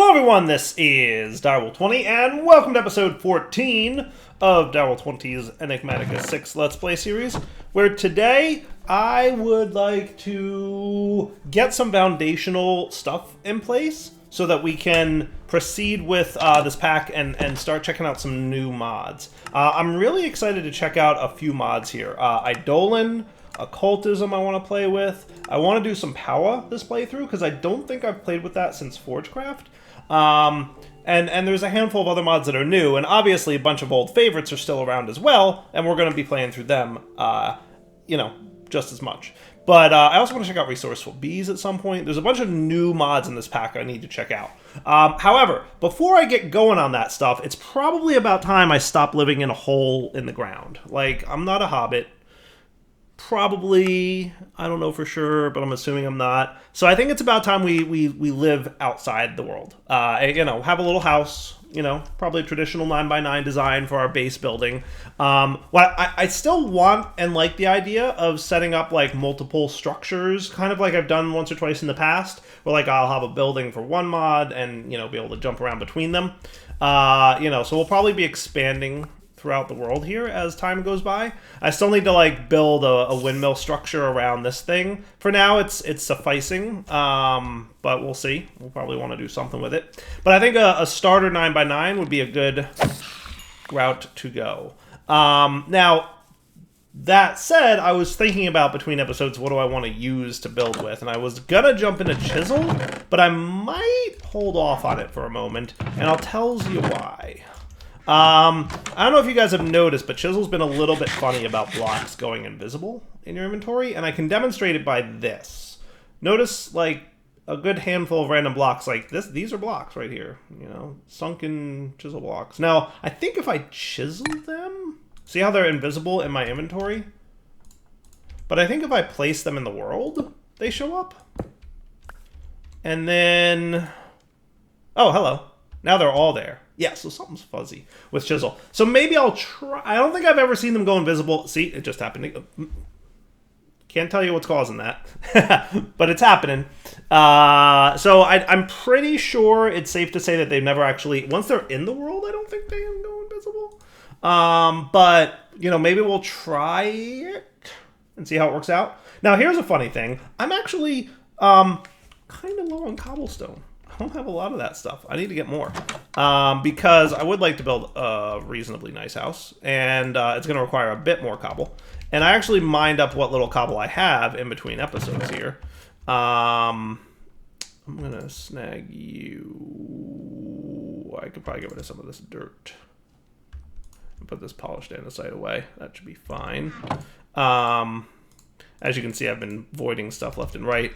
Hello everyone, this is Direwolf20, and welcome to episode 14 of Direwolf20's Enigmatica6 Let's Play series, where today I would like to get some foundational stuff in place so that we can proceed with this pack and start checking out some new mods. I'm really excited to check out a few mods here. Eidolon, Occultism I want to play with. I want to do some Power this playthrough because I don't think I've played with that since Forgecraft. And there's a handful of other mods that are new, and obviously a bunch of old favorites are still around as well, and we're going to be playing through them, just as much. But I also want to check out Resourceful Bees at some point. There's a bunch of new mods in this pack I need to check out. However, before I get going on that stuff, it's probably about time I stop living in a hole in the ground. Like, I'm not a hobbit. Probably, I don't know for sure, but I'm assuming I'm not. So I think it's about time we live outside the world. Have a little house, probably a traditional 9x9 design for our base building. I still want and like the idea of setting up like multiple structures, kind of like I've done once or twice in the past, where like I'll have a building for one mod and, be able to jump around between them. So we'll probably be expanding throughout the world here as time goes by. I still need to like build a windmill structure around this thing. For now, it's sufficing, but we'll see. We'll probably want to do something with it. But I think a starter 9x9 would be a good route to go. Now, that said, I was thinking about between episodes, what do I want to use to build with? And I was gonna jump into Chisel, but I might hold off on it for a moment, and I'll tell you why. I don't know if you guys have noticed, but Chisel's been a little bit funny about blocks going invisible in your inventory, and I can demonstrate it by this. Notice, like, a good handful of random blocks like this. These are blocks right here, sunken chisel blocks. Now, I think if I chisel them, see how they're invisible in my inventory? But I think if I place them in the world, they show up. And then, oh, hello. Now they're all there. Yeah, so something's fuzzy with Chisel. So maybe I'll try. I don't think I've ever seen them go invisible. See, it just happened. Can't tell you what's causing that, but it's happening. So I'm pretty sure it's safe to say that they've never actually, once they're in the world, I don't think they can go invisible. But, maybe we'll try it and see how it works out. Now, here's a funny thing. I'm actually kind of low on cobblestone. I don't have a lot of that stuff. I need to get more because I would like to build a reasonably nice house, and it's going to require a bit more cobble. And I actually mined up what little cobble I have in between episodes here. I'm going to snag you. I could probably get rid of some of this dirt and put this polished andesite away. That should be fine. As you can see, I've been voiding stuff left and right.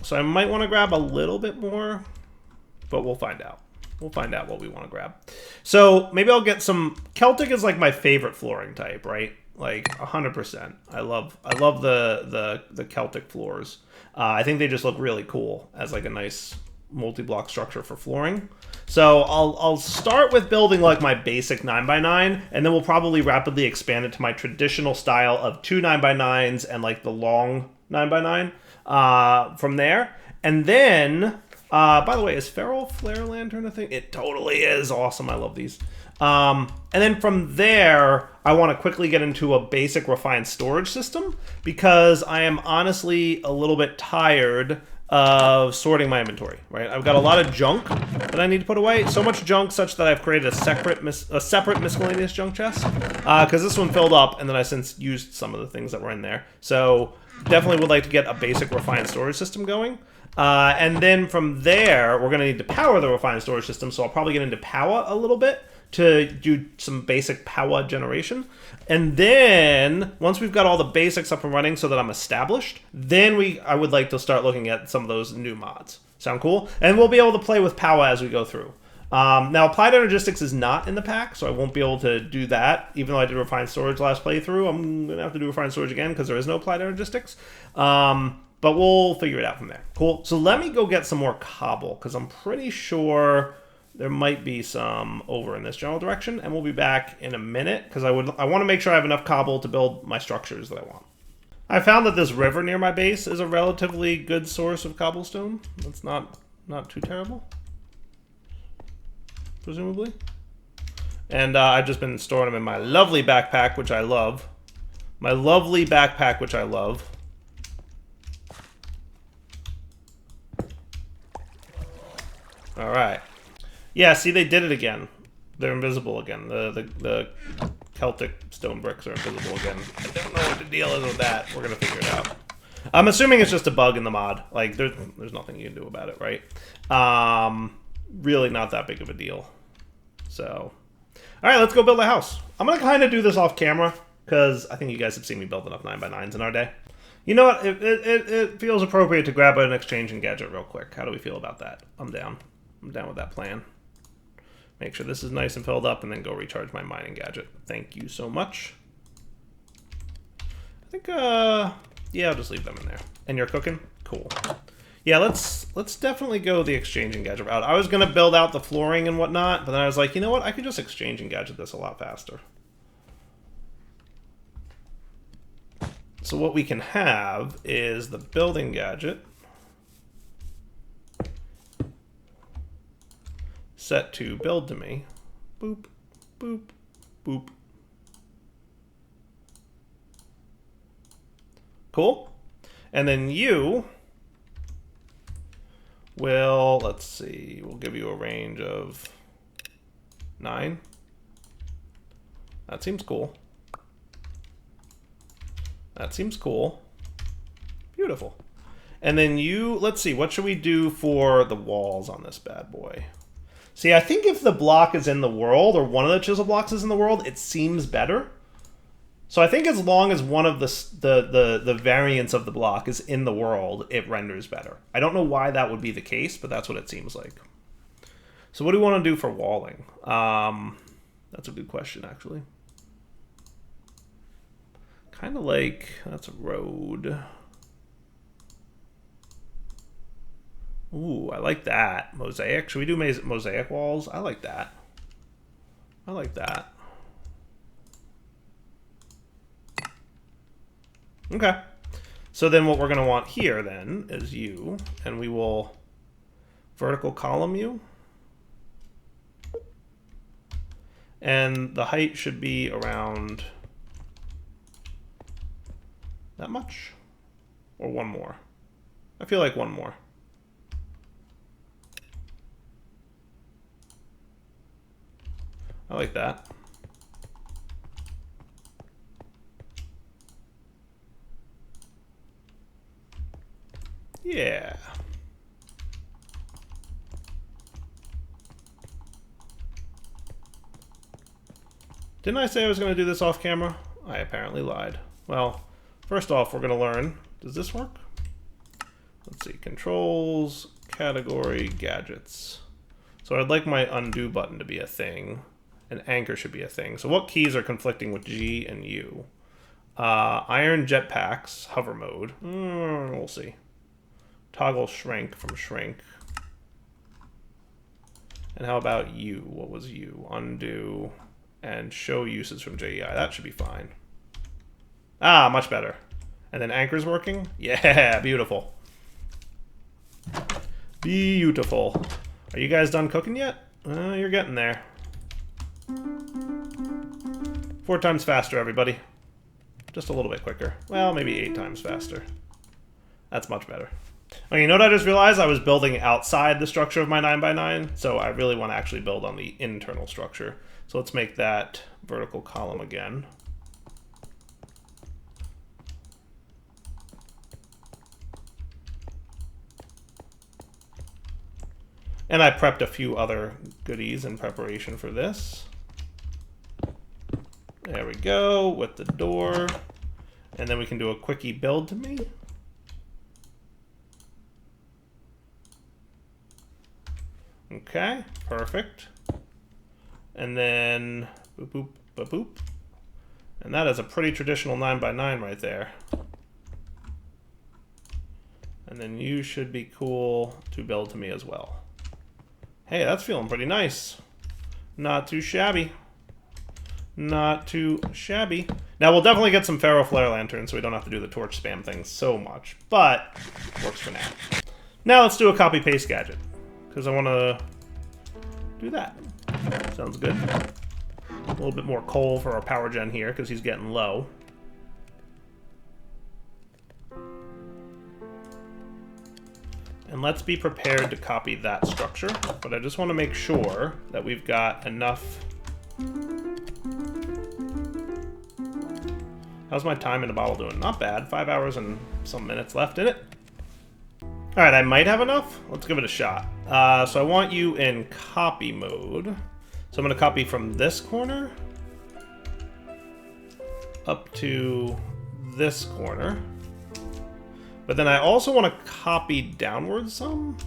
So I might want to grab a little bit more, but we'll find out. We'll find out what we want to grab. So maybe I'll get some... Celtic is like my favorite flooring type, right? Like 100%. I love the Celtic floors. I think they just look really cool as like a nice multi-block structure for flooring. So I'll start with building like my basic 9x9, and then we'll probably rapidly expand it to my traditional style of 2 9x9s and like the long 9x9 from there. And then, by the way, is Feral Flare Lantern a thing? It totally is. Awesome. I love these. And then from there, I want to quickly get into a basic refined storage system because I am honestly a little bit tired of sorting my inventory, right? I've got a lot of junk that I need to put away. So much junk such that I've created a separate miscellaneous junk chest because this one filled up and then I since used some of the things that were in there. So definitely would like to get a basic refined storage system going. And then from there, we're going to need to power the refined storage system. So I'll probably get into power a little bit to do some basic power generation. And then, once we've got all the basics up and running so that I'm established, then I would like to start looking at some of those new mods. Sound cool? And we'll be able to play with power as we go through. Now, Applied Energistics is not in the pack, so I won't be able to do that. Even though I did Refined Storage last playthrough, I'm going to have to do Refined Storage again because there is no Applied Energistics. But we'll figure it out from there. Cool. So let me go get some more cobble because I'm pretty sure there might be some over in this general direction, and we'll be back in a minute because I want to make sure I have enough cobble to build my structures that I want. I found that this river near my base is a relatively good source of cobblestone. It's not too terrible. presumably. And I've just been storing them in my lovely backpack, which I love. My lovely backpack, which I love. All right. Yeah, see, they did it again. They're invisible again. The Celtic stone bricks are invisible again. I don't know what the deal is with that. We're going to figure it out. I'm assuming it's just a bug in the mod. Like, there's nothing you can do about it, right? Really not that big of a deal. So, all right, let's go build a house. I'm going to kind of do this off camera because I think you guys have seen me build enough 9x9s in our day. You know what? It feels appropriate to grab an exchange and gadget real quick. How do we feel about that? I'm down. I'm down with that plan. Make sure this is nice and filled up and then go recharge my mining gadget. Thank you so much. I think, yeah, I'll just leave them in there. And you're cooking? Cool. Yeah, let's definitely go the exchange and gadget route. I was going to build out the flooring and whatnot, but then I was like, you know what? I could just exchange and gadget this a lot faster. So what we can have is the building gadget set to build to me. Boop, boop, boop. Cool. And then you will, let's see, we'll give you a range of 9. That seems cool. That seems cool. Beautiful. And then you, let's see, what should we do for the walls on this bad boy? See, I think if the block is in the world, or one of the chisel blocks is in the world, it seems better. So I think as long as one of the variants of the block is in the world, it renders better. I don't know why that would be the case, but that's what it seems like. So what do we want to do for walling? That's a good question, actually. Kind of like, that's a road. Ooh, I like that. Mosaic. Should we do mosaic walls? I like that. I like that. Okay. So then what we're going to want here then is you, and we will vertical column you. And the height should be around that much? Or one more? I feel like one more. I like that. Yeah. Didn't I say I was going to do this off camera? I apparently lied. Well, first off, we're going to learn, does this work? Let's see, controls, category, gadgets. So I'd like my undo button to be a thing, and anchor should be a thing. So what keys are conflicting with G and U? Iron jetpacks, hover mode. We'll see. Toggle shrink from shrink. And how about U? What was U? Undo and show uses from JEI. That should be fine. Ah, much better. And then anchor's working? Yeah, beautiful. Beautiful. Are you guys done cooking yet? You're getting there. 4 times faster, everybody. Just a little bit quicker. Well, maybe 8 times faster. That's much better. Okay, you know what I just realized? I was building outside the structure of my 9x9, so I really want to actually build on the internal structure. So let's make that vertical column again. And I prepped a few other goodies in preparation for this. There we go, with the door. And then we can do a quickie build to me. Okay, perfect. And then boop, boop, boop, boop. And that is a pretty traditional 9x9 right there. And then you should be cool to build to me as well. Hey, that's feeling pretty nice. Not too shabby. Not too shabby. Now, we'll definitely get some Pharaoh Flare Lanterns so we don't have to do the torch spam thing so much, but works for now. Now let's do a copy-paste gadget, because I want to do that. Sounds good. A little bit more coal for our power gen here, because he's getting low. And let's be prepared to copy that structure, but I just want to make sure that we've got enough. How's my time in a bottle doing? Not bad. 5 hours and some minutes left in it. Alright, I might have enough. Let's give it a shot. So I want you in copy mode. So I'm going to copy from this corner up to this corner. But then I also want to copy downwards some.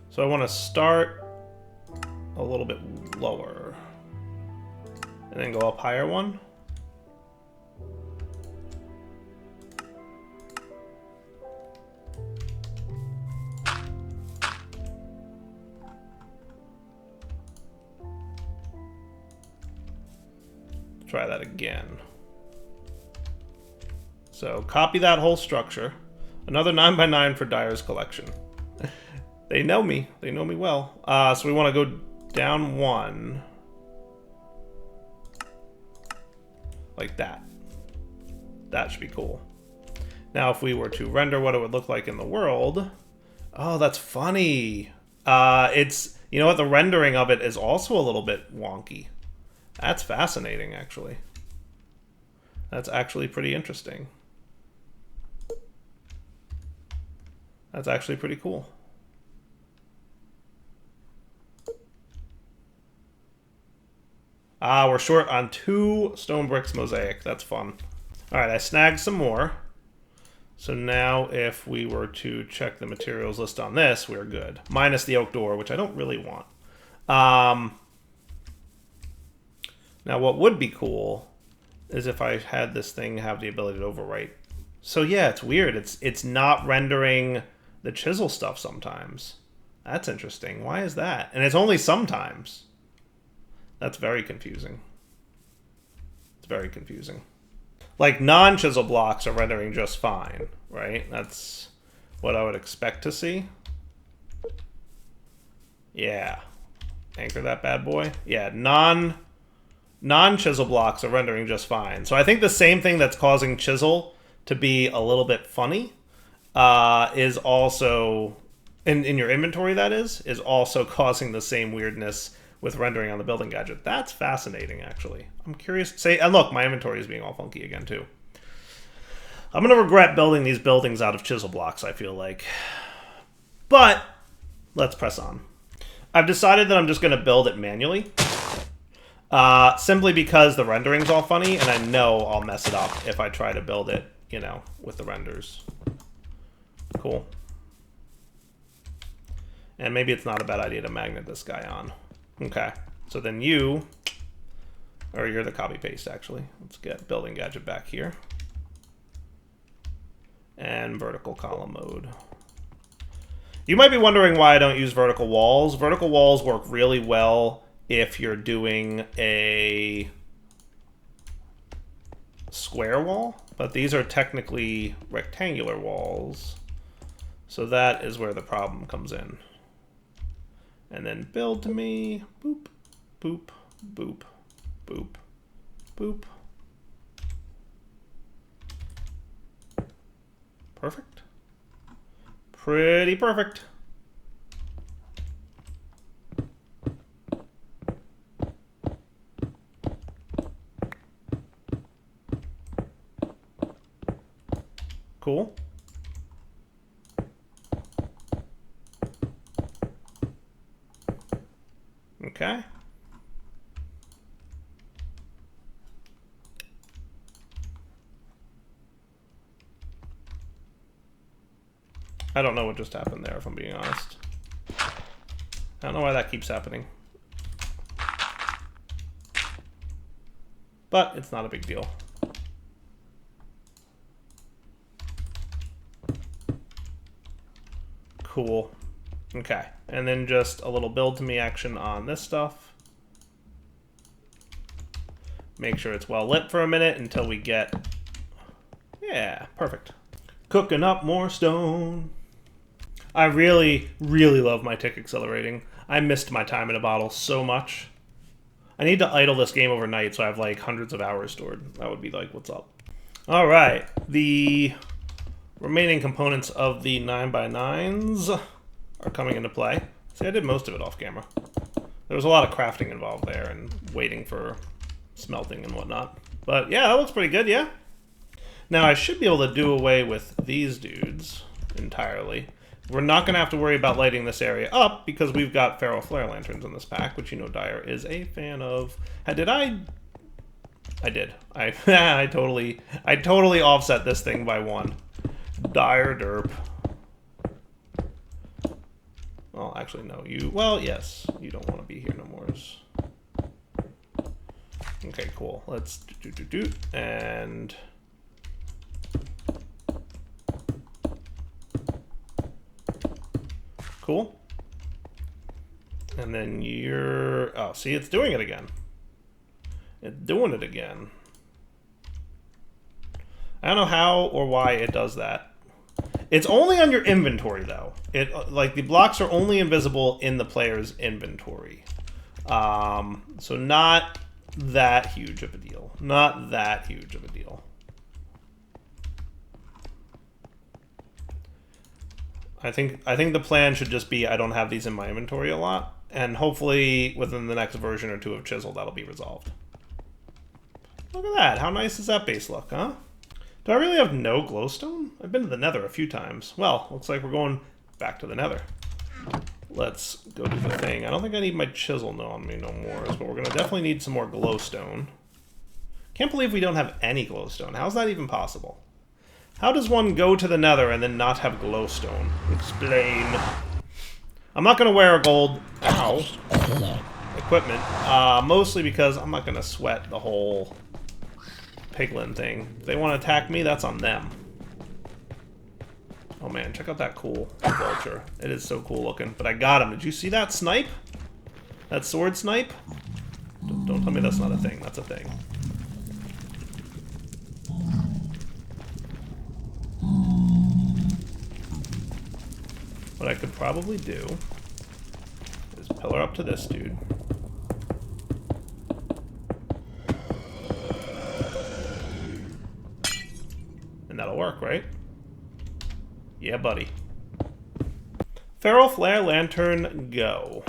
So I want to start a little bit lower. And then go up higher one. Try that again. So copy that whole structure. Another 9x9 for Dyer's collection. They know me. They know me well. So we want to go down one. Like that. That should be cool. Now if we were to render what it would look like in the world. Oh, that's funny. It's, you know what, the rendering of it is also a little bit wonky. That's fascinating, actually. That's actually pretty interesting. That's actually pretty cool. Ah, we're short on 2 stone bricks mosaic. That's fun. All right, I snagged some more. So now if we were to check the materials list on this, we're good. Minus the oak door, which I don't really want. Now what would be cool is if I had this thing have the ability to overwrite. So yeah, it's weird. It's not rendering the chisel stuff sometimes. That's interesting. Why is that? And it's only sometimes. That's very confusing. It's very confusing. Like non-chisel blocks are rendering just fine, right? That's what I would expect to see. Yeah. Anchor that bad boy. Yeah, non-chisel blocks are rendering just fine. So I think the same thing that's causing chisel to be a little bit funny is also, in your inventory that is also causing the same weirdness with rendering on the building gadget. That's fascinating, actually. I'm curious. And look, my inventory is being all funky again, too. I'm going to regret building these buildings out of chisel blocks, I feel like. But let's press on. I've decided that I'm just going to build it manually. Simply because the rendering's all funny, and I know I'll mess it up if I try to build it, you know, with the renders. Cool. And maybe it's not a bad idea to magnet this guy on. Okay, so then you're the copy paste, actually. Let's get building gadget back here. And vertical column mode. You might be wondering why I don't use vertical walls. Vertical walls work really well if you're doing a square wall, but these are technically rectangular walls. So that is where the problem comes in. And then build to me, boop, boop, boop, boop, boop. Perfect. Pretty perfect. Cool. Okay. I don't know what just happened there, if I'm being honest. I don't know why that keeps happening. But it's not a big deal. Cool. Okay. And then just a little build to me action on this stuff. Make sure it's well lit for a minute until we get... Yeah, perfect. Cooking up more stone. I really, really love my tick accelerating. I missed my time in a bottle so much. I need to idle this game overnight so I have like hundreds of hours stored. That would be like, what's up? All right, the remaining components of the 9x9s are coming into play. See, I did most of it off camera. There was a lot of crafting involved there and waiting for smelting and whatnot. But yeah, that looks pretty good, yeah? Now I should be able to do away with these dudes entirely. We're not going to have to worry about lighting this area up because we've got Feral Flare Lanterns in this pack, which you know Dyer is a fan of. Did I? I did. I totally offset this thing by 1. Dyer derp. Well, actually, no. Well, yes. You don't want to be here no more. Okay, cool. Let's do. And... Cool. And then you're... Oh, see, it's doing it again. It's doing it again. I don't know how or why it does that. It's only on your inventory, though. Like, the blocks are only invisible in the player's inventory. So not that huge of a deal. Not that huge of a deal. I think the plan should just be I don't have these in my inventory a lot, and hopefully within the next version or 2 of Chisel that'll be resolved. Look at that. How nice does that base look, huh? Do I really have no glowstone? I've been to the Nether a few times. Well, looks like we're going back to the Nether. Let's go do the thing. I don't think I need my chisel on me no more, but we're going to definitely need some more glowstone. Can't believe we don't have any glowstone. How's that even possible? How does one go to the Nether and then not have glowstone? Explain. I'm not going to wear a gold equipment, mostly because I'm not going to sweat the whole piglin thing. If they want to attack me, that's on them. Oh man, check out that cool vulture. It is so cool looking. But I got him. Did you see that snipe? That sword snipe? Don't tell me that's not a thing. That's a thing. What I could probably do is pillar up to this dude. And that'll work, right? Yeah, buddy. Feral Flare Lantern, go.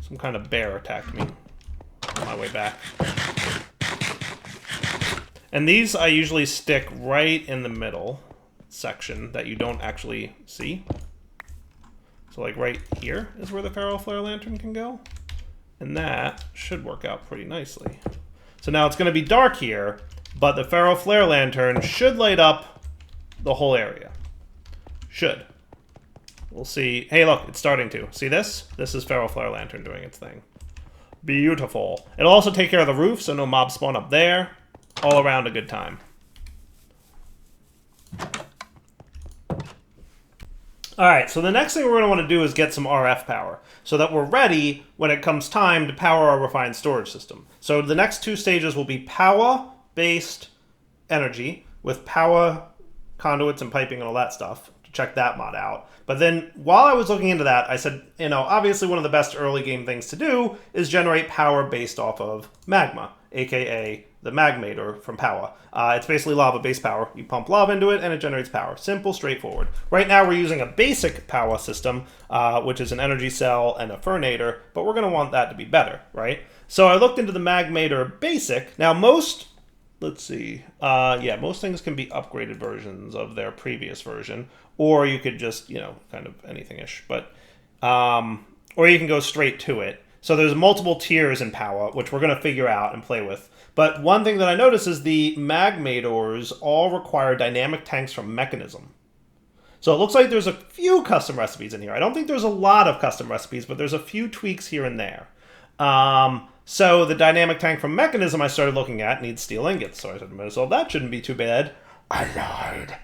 Some kind of bear attacked me on my way back. And these I usually stick right in the middle section that you don't actually see. So like right here is where the Feral Flare Lantern can go. And that should work out pretty nicely. So now it's going to be dark here, but the Feral Flare Lantern should light up the whole area. Should. We'll see. Hey, look, it's starting to. See this? This is Feral Flare Lantern doing its thing. Beautiful. It'll also take care of the roof, so no mobs spawn up there. All around a good time. Alright, so the next thing we're going to want to do is get some RF power, so that we're ready when it comes time to power our refined storage system. So the next 2 stages will be power-based energy, with power conduits and piping and all that stuff, to check that mod out. But then, while I was looking into that, I said, you know, obviously one of the best early game things to do is generate power based off of magma, aka the magmator from power. It's basically lava-based power. You pump lava into it, and it generates power. Simple, straightforward. Right now, we're using a basic power system, which is an energy cell and a fernator, but we're going to want that to be better, right? So I looked into the magmator basic. Now, most... Let's see. Yeah, most things can be upgraded versions of their previous version, or you could just, you know, kind of anything-ish. But, or you can go straight to it. So there's multiple tiers in power, which we're going to figure out and play with. But one thing that I noticed is the magmators all require dynamic tanks from Mechanism. So it looks like there's a few custom recipes in here. I don't think there's a lot of custom recipes, but there's a few tweaks here and there. So the dynamic tank from Mechanism I started looking at needs steel ingots. So I said to myself, that shouldn't be too bad. I lied.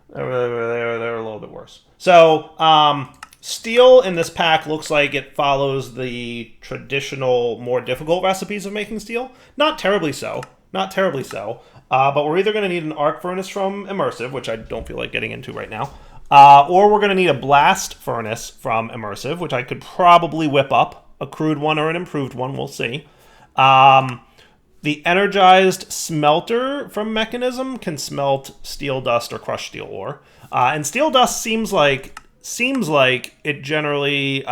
They're a little bit worse. So steel in this pack looks like it follows the traditional, more difficult recipes of making steel. Not terribly so. Not terribly so. But we're either going to need an arc furnace from Immersive, which I don't feel like getting into right now, Or we're going to need a blast furnace from Immersive, which I could probably whip up. A crude one or an improved one, we'll see. The energized smelter from Mechanism can smelt steel dust or crushed steel ore. And steel dust seems like it generally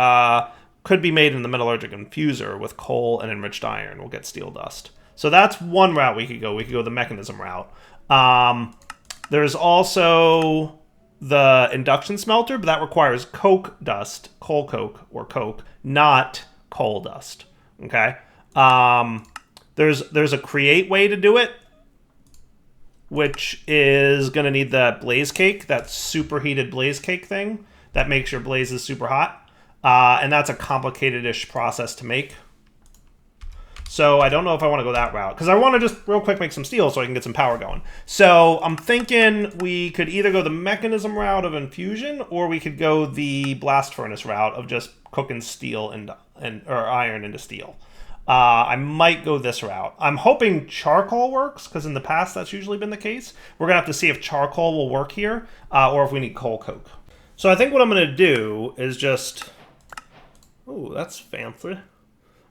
could be made in the metallurgic infuser with coal and enriched iron. We'll get steel dust. So that's one route we could go. We could go the Mechanism route. There's also the induction smelter, but that requires coke dust, coal coke or coke, not coal dust. Okay. There's a create way to do it, which is going to need the blaze cake, that superheated blaze cake thing that makes your blazes super hot. And that's a complicated-ish process to make. So I don't know if I want to go that route, because I want to just real quick make some steel so I can get some power going. So I'm thinking we could either go the Mechanism route of infusion, or we could go the blast furnace route of just cooking steel or iron into steel. I might go this route. I'm hoping charcoal works, because in the past that's usually been the case. We're going to have to see if charcoal will work here, or if we need coal coke. So I think what I'm going to do is just... Oh, that's fancy.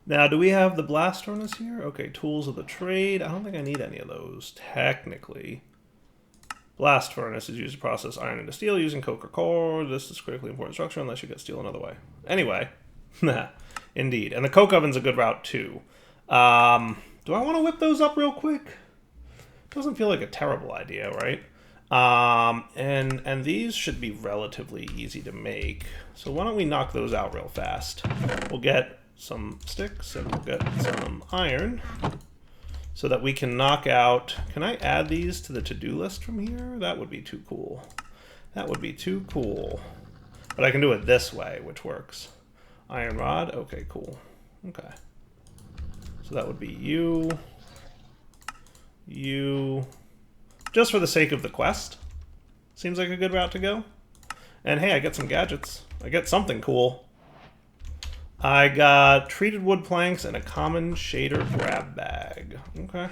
Now, do we have the blast furnace here? Okay, tools of the trade. I don't think I need any of those, technically. Blast furnace is used to process iron into steel using coke or coal. This is critically important structure unless you get steel another way. Anyway, indeed. And the coke oven's a good route, too. Do I want to whip those up real quick? Doesn't feel like a terrible idea, right? And these should be relatively easy to make. So why don't we knock those out real fast? We'll get some sticks and we'll get some iron so that we can knock out... Can I add these to the to-do list from here? That would be too cool. That would be too cool. But I can do it this way, which works. Iron rod. Okay, cool. Okay. So that would be you. Just for the sake of the quest. Seems like a good route to go. And hey, I get some gadgets. I get something cool. I got treated wood planks and a common shader grab bag. Okay.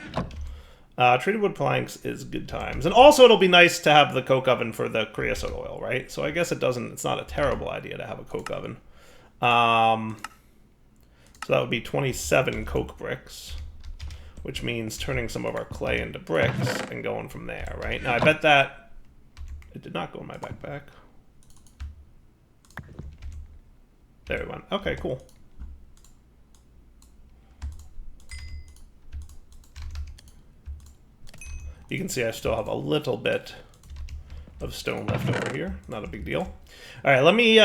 Treated wood planks is good times. And also it'll be nice to have the coke oven for the creosote oil, right? So I guess it's not a terrible idea to have a coke oven. So that would be 27 coke bricks, which means turning some of our clay into bricks and going from there, right? Now I bet that it did not go in my backpack. There we went. Okay, cool. You can see I still have a little bit of stone left over here. Not a big deal. All right, let me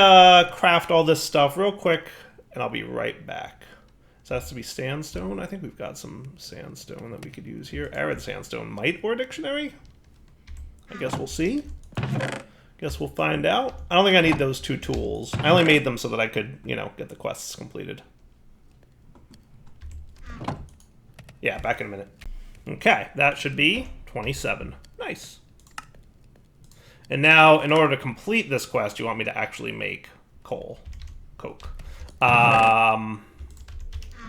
craft all this stuff real quick, and I'll be right back. So that has to be sandstone. I think we've got some sandstone that we could use here. Arid sandstone might or dictionary? I guess we'll see. Guess we'll find out. I don't think I need those two tools. I only made them so that I could, get the quests completed. Yeah, back in a minute. Okay, that should be 27. Nice. And now, in order to complete this quest, you want me to actually make coke. So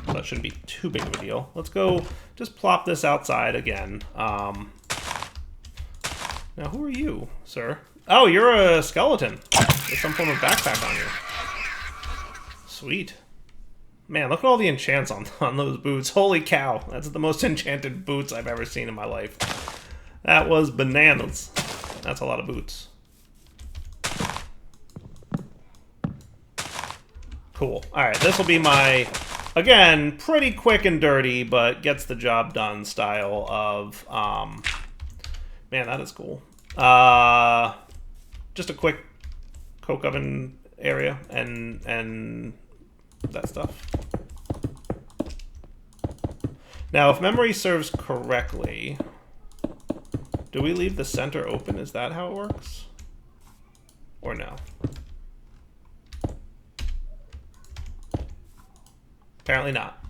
that shouldn't be too big of a deal. Let's go just plop this outside again. Now, who are you, sir? Oh, you're a skeleton with some form of backpack on you. Sweet. Man, look at all the enchants on those boots. Holy cow. That's the most enchanted boots I've ever seen in my life. That was bananas. That's a lot of boots. Cool. Alright, this will be my, again, pretty quick and dirty, but gets the job done style of, man, that is cool. Just a quick coke oven area and that stuff. Now, if memory serves correctly, do we leave the center open? Is that how it works? Or no? Apparently not.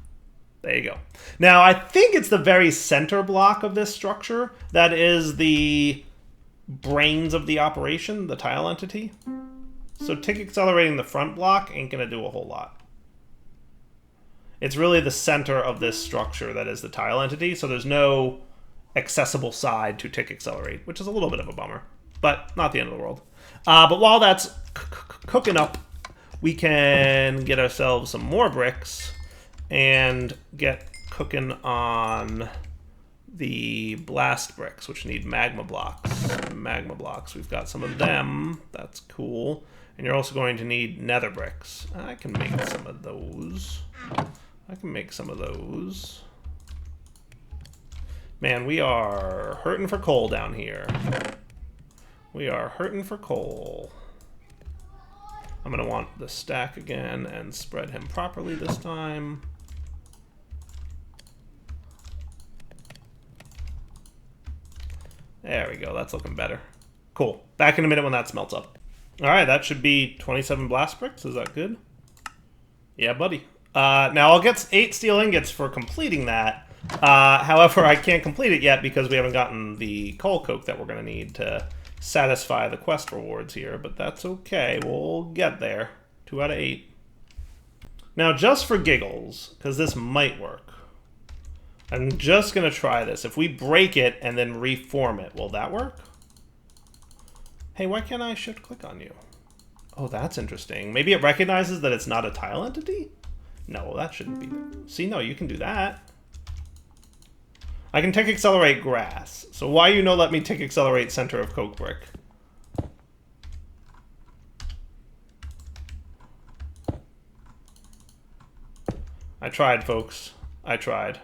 There you go. Now, I think it's the very center block of this structure that is the brains of the operation, the tile entity. So tick accelerating the front block ain't going to do a whole lot. It's really the center of this structure that is the tile entity, so there's no accessible side to tick accelerate, which is a little bit of a bummer, but not the end of the world. But while that's cooking up, we can get ourselves some more bricks and get cooking on the blast bricks, which need magma blocks. Magma blocks, we've got some of them. That's cool. And you're also going to need nether bricks. I can make some of those. I can make some of those. Man, we are hurting for coal down here. We are hurting for coal. I'm going to want the stack again and spread him properly this time. There we go. That's looking better. Cool. Back in a minute when that smelts up. All right, that should be 27 blast bricks. Is that good? Yeah, buddy. Now I'll get 8 steel ingots for completing that. However, I can't complete it yet because we haven't gotten the coal coke that we're going to need to satisfy the quest rewards here, but that's okay. We'll get there. 2 out of 8. Now, just for giggles, because this might work, I'm just going to try this. If we break it and then reform it, will that work? Hey, why can't I shift click on you? Oh, that's interesting. Maybe it recognizes that it's not a tile entity? No, that shouldn't be. See, no, you can do that. I can tick accelerate grass. So why let me tick accelerate center of coke brick? I tried, folks. I tried.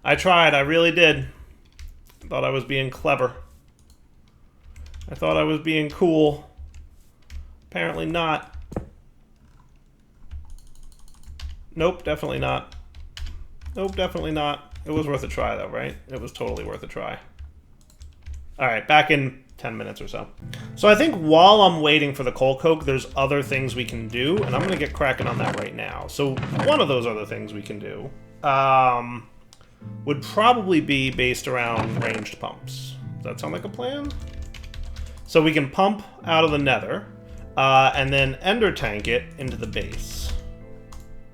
I really did. I thought I was being clever. I thought I was being cool. Apparently not. Nope, definitely not. Nope, definitely not. It was worth a try, though, right? It was totally worth a try. All right, back in 10 minutes or so. So I think while I'm waiting for the coal coke, there's other things we can do, and I'm going to get cracking on that right now. So one of those other things we can do would probably be based around ranged pumps. Does that sound like a plan? So we can pump out of the nether, and then ender tank it into the base.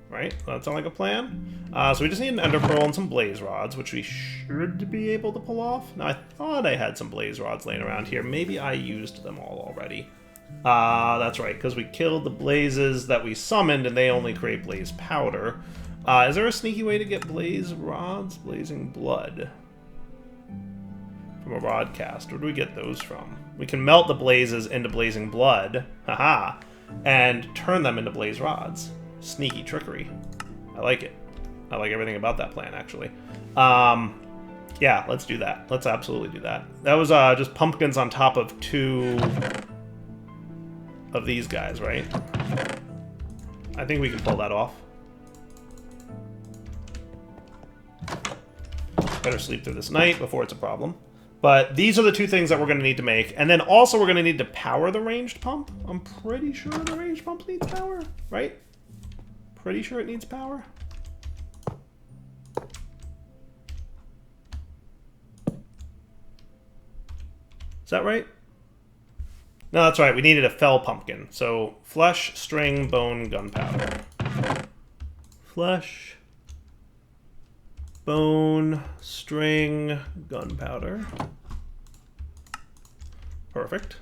Right? Does that sound like a plan? So we just need an ender pearl and some blaze rods, which we should be able to pull off. Now, I thought I had some blaze rods laying around here. Maybe I used them all already. That's right, because we killed the blazes that we summoned, and they only create blaze powder. Is there a sneaky way to get blaze rods? Blazing blood. From a rod cast. Where do we get those from? We can melt the blazes into blazing blood. Haha. And turn them into blaze rods. Sneaky trickery. I like it. I like everything about that plan, actually. Yeah, let's do that. Let's absolutely do that. That was just pumpkins on top of 2 of these guys, right? I think we can pull that off. Better sleep through this night before it's a problem. But these are the 2 things that we're going to need to make. And then also we're going to need to power the ranged pump. I'm pretty sure the ranged pump needs power, right? Pretty sure it needs power. Is that right? No, that's right. We needed a fell pumpkin. So flesh, string, bone, gunpowder. Flesh, bone, string, gunpowder. Perfect.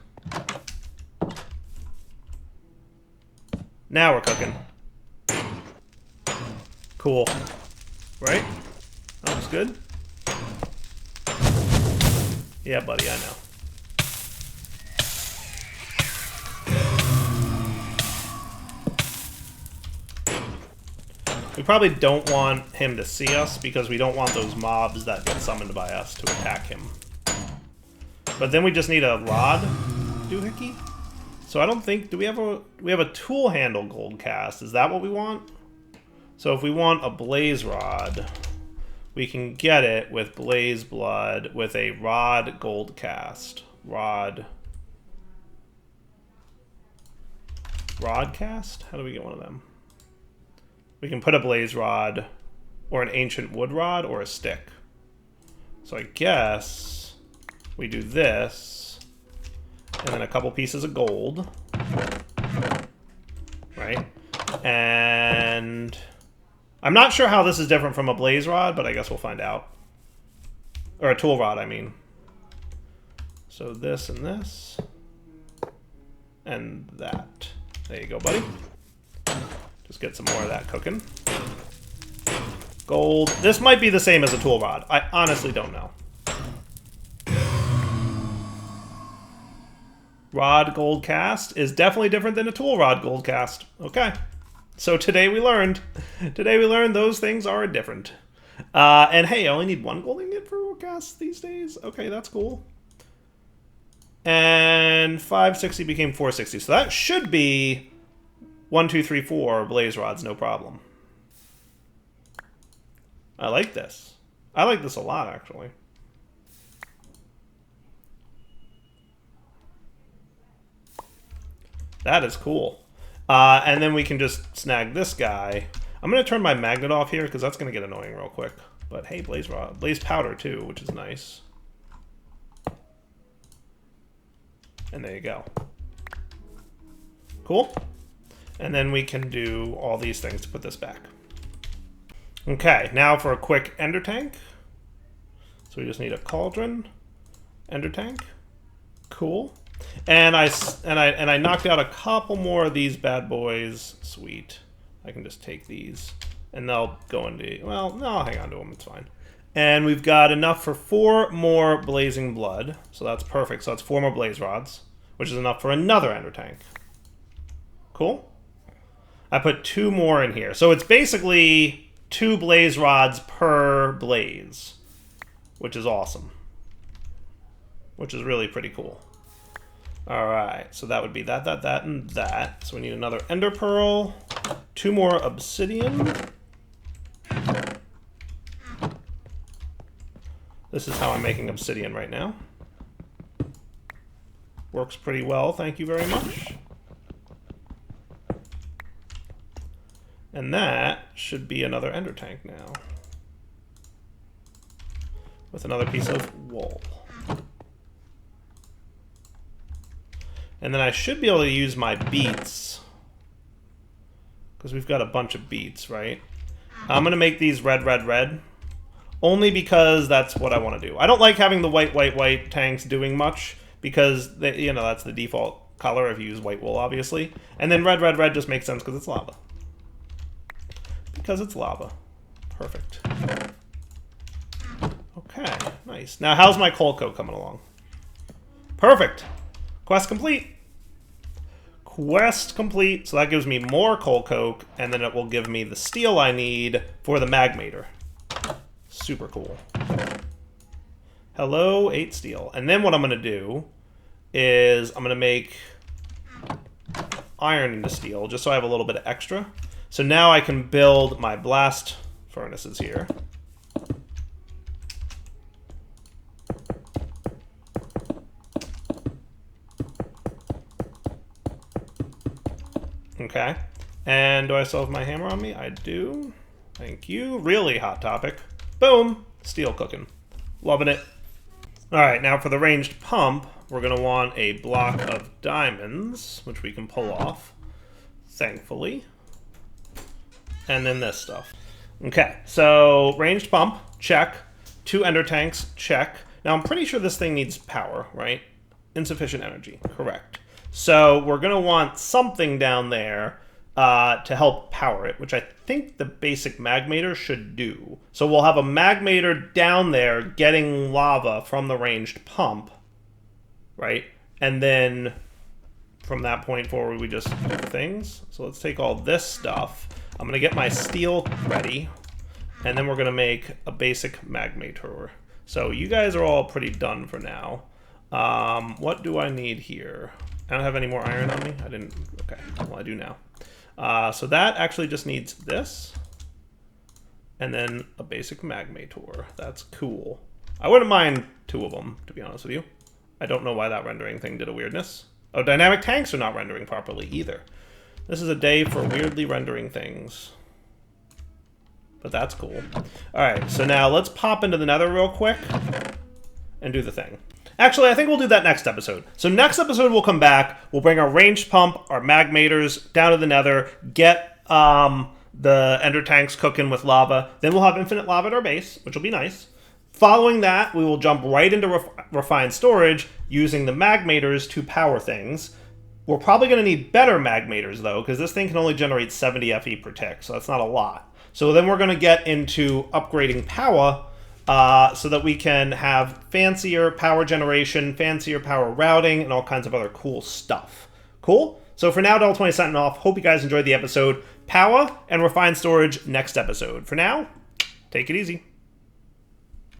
Now we're cooking. Cool. Right? That looks good. Yeah, buddy, I know. We probably don't want him to see us because we don't want those mobs that get summoned by us to attack him. But then we just need a rod doohickey. So I don't think... Do we have a tool handle gold cast? Is that what we want? So if we want a blaze rod, we can get it with blaze blood with a rod gold cast. Rod cast? How do we get one of them? We can put a blaze rod or an ancient wood rod or a stick. So I guess we do this and then a couple pieces of gold. Right? And I'm not sure how this is different from a blaze rod, but I guess we'll find out. Or a tool rod, I mean. So this and this. And that. There you go, buddy. Just get some more of that cooking. Gold. This might be the same as a tool rod. I honestly don't know. Rod gold cast is definitely different than a tool rod gold cast. Okay. So today we learned those things are different. And hey, I only need one gold ingot for cast these days. Okay, that's cool. And 560 became 460. So that should be 1, 2, 3, 4 blaze rods, no problem. I like this. I like this a lot, actually. That is cool. And then we can just snag this guy. I'm going to turn my magnet off here because that's going to get annoying real quick. But hey, blaze rod, blaze powder too, which is nice. And there you go. Cool. And then we can do all these things to put this back. Okay, now for a quick ender tank. So we just need a cauldron, ender tank. Cool. And I knocked out a couple more of these bad boys. Sweet. I can just take these and they'll go into, well, no, I'll hang on to them, it's fine. And we've got enough for 4 more blazing blood. So that's perfect. So that's 4 more blaze rods, which is enough for another ender tank. Cool. I put 2 more in here. So it's basically 2 blaze rods per blaze, which is awesome. Which is really pretty cool. All right, so that would be that, and that. So we need another ender pearl, 2 more obsidian. This is how I'm making obsidian right now. Works pretty well, thank you very much. And that should be another ender tank now. With another piece of wool. And then I should be able to use my beets. Because we've got a bunch of beets, right? I'm going to make these red, red, red. Only because that's what I want to do. I don't like having the white, white, white tanks doing much. Because, they, you know, that's the default color if you use white wool, obviously. And then red, red, red just makes sense because it's lava. Because it's lava. Perfect. Okay, nice. Now, how's my coal coke coming along? Perfect. Quest complete. Quest complete. So that gives me more coal coke, and then it will give me the steel I need for the magmator. Super cool. Hello, 8 steel. And then what I'm going to do is I'm going to make iron into steel, just so I have a little bit of extra. So now I can build my blast furnaces here. Okay. And do I still have my hammer on me? I do. Thank you. Really hot topic. Boom. Steel cooking. Loving it. All right, now for the ranged pump, we're going to want a block of diamonds, which we can pull off, thankfully. And then this stuff. Okay, so ranged pump, check. 2 ender tanks, check. Now I'm pretty sure this thing needs power, right? Insufficient energy, correct. So we're going to want something down there to help power it, which I think the basic magmator should do. So we'll have a magmator down there getting lava from the ranged pump, right? And then from that point forward, we just do things. So let's take all this stuff. I'm going to get my steel ready, and then we're going to make a basic magmator. So you guys are all pretty done for now. What do I need here? I don't have any more iron on me. I didn't. Okay, well, I do now. So that actually just needs this, and then a basic magmator. That's cool. I wouldn't mind 2 of them, to be honest with you. I don't know why that rendering thing did a weirdness. Oh, dynamic tanks are not rendering properly either. This is a day for weirdly rendering things. But that's cool. Alright, so now let's pop into the Nether real quick and do the thing. Actually, I think we'll do that next episode. So next episode we'll come back, we'll bring our ranged pump, our magmators down to the Nether, get the ender tanks cooking with lava, then we'll have infinite lava at our base, which will be nice. Following that, we will jump right into refined storage using the magmators to power things. We're probably going to need better magmators, though, because this thing can only generate 70 FE per tick, so that's not a lot. So then we're going to get into upgrading power so that we can have fancier power generation, fancier power routing, and all kinds of other cool stuff. Cool? So for now, Del20 signing off. Hope you guys enjoyed the episode. Power and refined storage next episode. For now, take it easy.